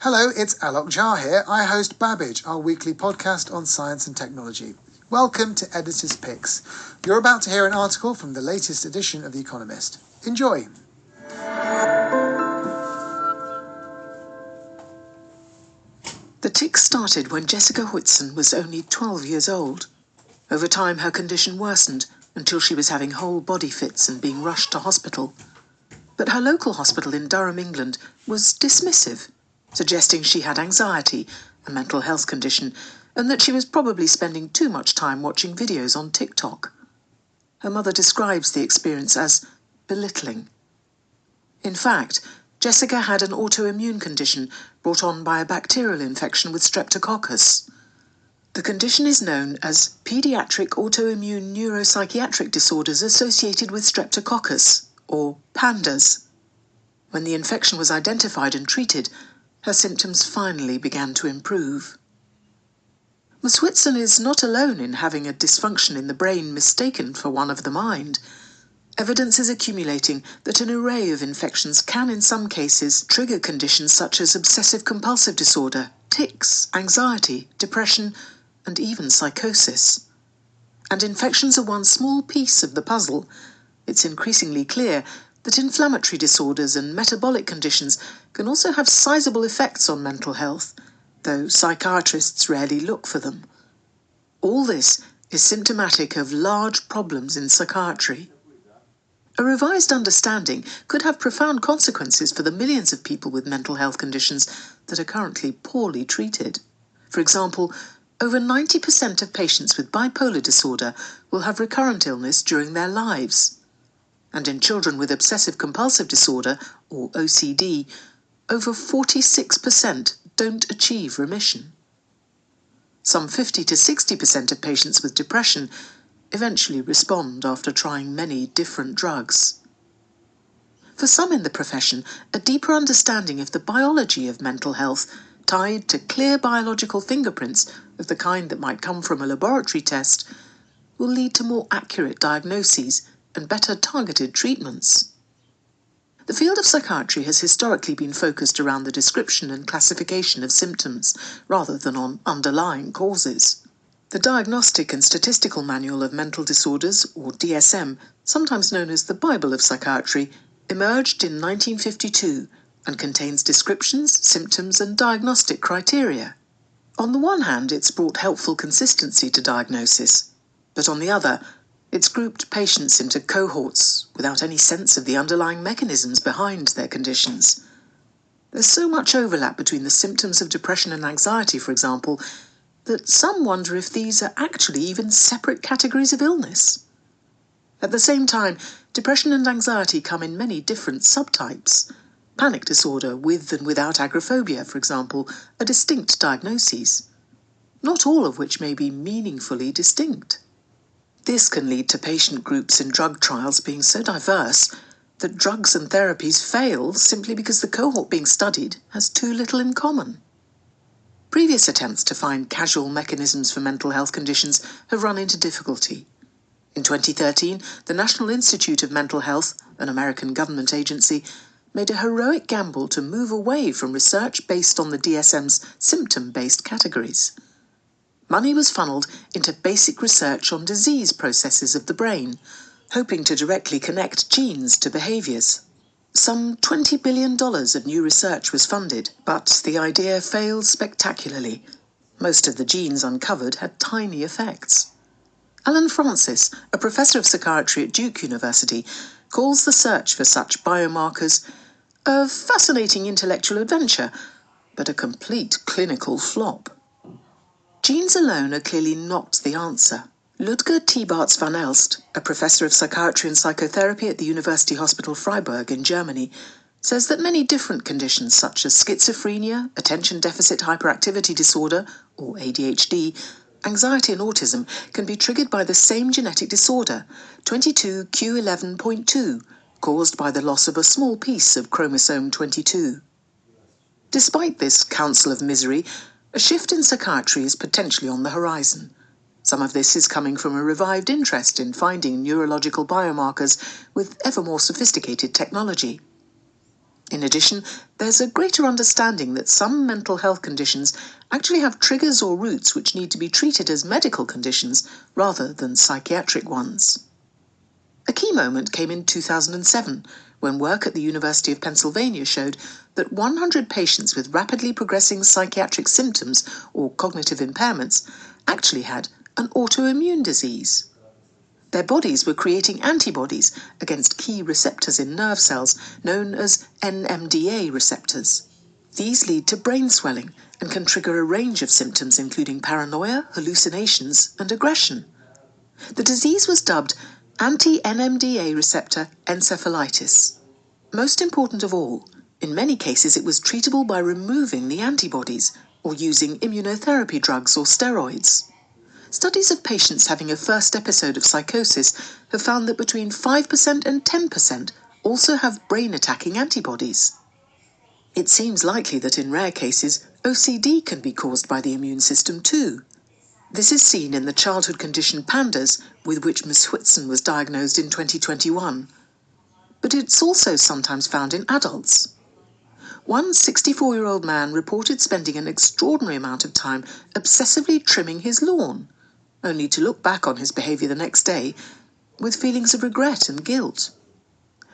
Hello, it's Alok Jha here. I host Babbage, our weekly podcast on science and technology. Welcome to Editor's Picks. You're about to hear an article from the latest edition of The Economist. Enjoy. The tics started when Jessica Whitson was only 12 years old. Over time, her condition worsened until she was having whole body fits and being rushed to hospital. But her local hospital in Durham, England, was dismissive, suggesting she had anxiety, a mental health condition, and that she was probably spending too much time watching videos on TikTok. Her mother describes the experience as belittling. In fact, Jessica had an autoimmune condition brought on by a bacterial infection with streptococcus. The condition is known as Pediatric Autoimmune Neuropsychiatric Disorders Associated with Streptococcus, or PANDAS. When the infection was identified and treated, her symptoms finally began to improve. Miss Whitson is not alone in having a dysfunction in the brain mistaken for one of the mind. Evidence is accumulating that an array of infections can in some cases trigger conditions such as obsessive-compulsive disorder, tics, anxiety, depression, and even psychosis. And infections are one small piece of the puzzle. It's increasingly clear that inflammatory disorders and metabolic conditions can also have sizable effects on mental health, though psychiatrists rarely look for them. All this is symptomatic of large problems in psychiatry. A revised understanding could have profound consequences for the millions of people with mental health conditions that are currently poorly treated. For example, over 90% of patients with bipolar disorder will have recurrent illness during their lives. And in children with obsessive-compulsive disorder, or OCD, over 46% don't achieve remission. Some 50 to 60% of patients with depression eventually respond after trying many different drugs. For some in the profession, a deeper understanding of the biology of mental health, tied to clear biological fingerprints of the kind that might come from a laboratory test, will lead to more accurate diagnoses and better targeted treatments. The field of psychiatry has historically been focused around the description and classification of symptoms, rather than on underlying causes. The Diagnostic and Statistical Manual of Mental Disorders, or DSM, sometimes known as the Bible of Psychiatry, emerged in 1952 and contains descriptions, symptoms, and diagnostic criteria. On the one hand, it's brought helpful consistency to diagnosis, but on the other, it's grouped patients into cohorts without any sense of the underlying mechanisms behind their conditions. There's so much overlap between the symptoms of depression and anxiety, for example, that some wonder if these are actually even separate categories of illness. At the same time, depression and anxiety come in many different subtypes. Panic disorder with and without agoraphobia, for example, are distinct diagnoses, not all of which may be meaningfully distinct. This can lead to patient groups in drug trials being so diverse that drugs and therapies fail simply because the cohort being studied has too little in common. Previous attempts to find causal mechanisms for mental health conditions have run into difficulty. In 2013, the National Institute of Mental Health, an American government agency, made a heroic gamble to move away from research based on the DSM's symptom-based categories. Money was funneled into basic research on disease processes of the brain, hoping to directly connect genes to behaviours. Some $20 billion of new research was funded, but the idea failed spectacularly. Most of the genes uncovered had tiny effects. Alan Francis, a professor of psychiatry at Duke University, calls the search for such biomarkers a fascinating intellectual adventure, but a complete clinical flop. Genes alone are clearly not the answer. Ludger Thiebarts van Elst, a professor of psychiatry and psychotherapy at the University Hospital Freiburg in Germany, says that many different conditions such as schizophrenia, attention deficit hyperactivity disorder, or ADHD, anxiety and autism can be triggered by the same genetic disorder, 22q11.2, caused by the loss of a small piece of chromosome 22. Despite this counsel of misery, a shift in psychiatry is potentially on the horizon. Some of this is coming from a revived interest in finding neurological biomarkers with ever more sophisticated technology. In addition, there's a greater understanding that some mental health conditions actually have triggers or roots which need to be treated as medical conditions rather than psychiatric ones. A key moment came in 2007, when work at the University of Pennsylvania showed that 100 patients with rapidly progressing psychiatric symptoms or cognitive impairments actually had an autoimmune disease. Their bodies were creating antibodies against key receptors in nerve cells known as NMDA receptors. These lead to brain swelling and can trigger a range of symptoms including paranoia, hallucinations, and aggression. The disease was dubbed anti-NMDA receptor encephalitis. Most important of all, in many cases it was treatable by removing the antibodies or using immunotherapy drugs or steroids. Studies of patients having a first episode of psychosis have found that between 5% and 10% also have brain-attacking antibodies. It seems likely that in rare cases, OCD can be caused by the immune system too. This is seen in the childhood condition PANDAS, with which Ms. Whitson was diagnosed in 2021. But it's also sometimes found in adults. One 64-year-old man reported spending an extraordinary amount of time obsessively trimming his lawn, only to look back on his behaviour the next day with feelings of regret and guilt.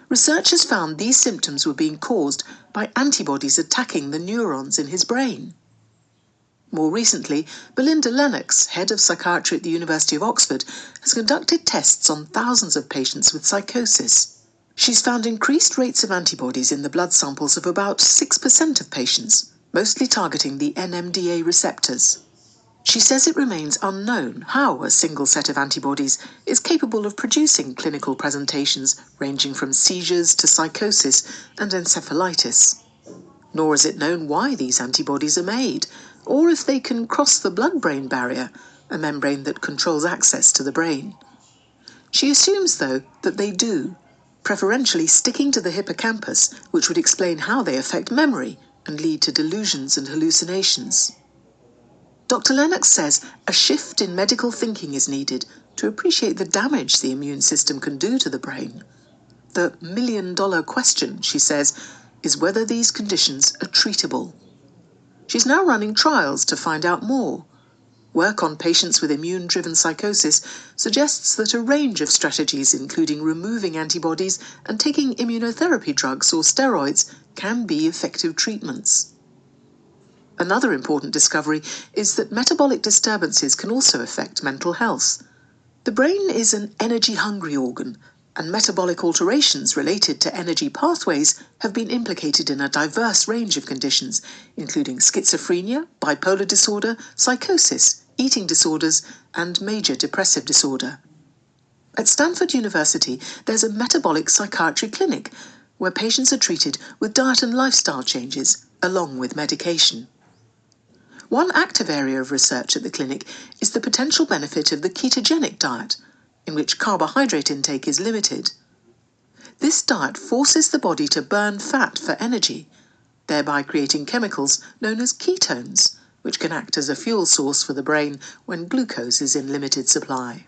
Researchers found these symptoms were being caused by antibodies attacking the neurons in his brain. More recently, Belinda Lennox, head of psychiatry at the University of Oxford, has conducted tests on thousands of patients with psychosis. She's found increased rates of antibodies in the blood samples of about 6% of patients, mostly targeting the NMDA receptors. She says it remains unknown how a single set of antibodies is capable of producing clinical presentations ranging from seizures to psychosis and encephalitis. Nor is it known why these antibodies are made, or if they can cross the blood-brain barrier, a membrane that controls access to the brain. She assumes, though, that they do, preferentially sticking to the hippocampus, which would explain how they affect memory and lead to delusions and hallucinations. Dr. Lennox says a shift in medical thinking is needed to appreciate the damage the immune system can do to the brain. The million-dollar question, she says, is whether these conditions are treatable. She's now running trials to find out more. Work on patients with immune-driven psychosis suggests that a range of strategies, including removing antibodies and taking immunotherapy drugs or steroids, can be effective treatments. Another important discovery is that metabolic disturbances can also affect mental health. The brain is an energy-hungry organ, and metabolic alterations related to energy pathways have been implicated in a diverse range of conditions, including schizophrenia, bipolar disorder, psychosis, eating disorders, and major depressive disorder. At Stanford University, there's a metabolic psychiatry clinic where patients are treated with diet and lifestyle changes, along with medication. One active area of research at the clinic is the potential benefit of the ketogenic diet, in which carbohydrate intake is limited. This diet forces the body to burn fat for energy, thereby creating chemicals known as ketones, which can act as a fuel source for the brain when glucose is in limited supply.